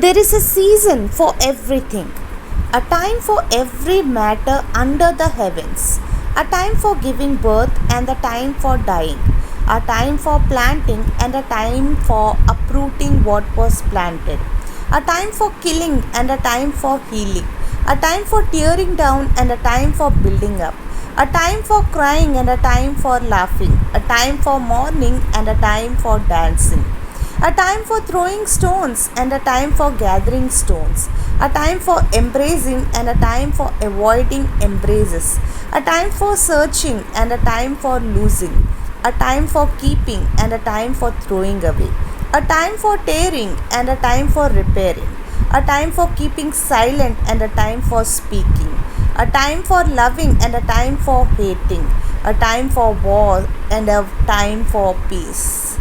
There is a season for everything, a time for every matter under the heavens, a time for giving birth and a time for dying, a time for planting and a time for uprooting what was planted, a time for killing and a time for healing, a time for tearing down and a time for building up, a time for crying and a time for laughing, a time for mourning and a time for dancing, a time for throwing stones and a time for gathering stones, a time for embracing and a time for avoiding embraces, a time for searching and a time for losing, a time for keeping and a time for throwing away, a time for tearing and a time for repairing, a time for keeping silent and a time for speaking, a time for loving and a time for hating, a time for war and a time for peace.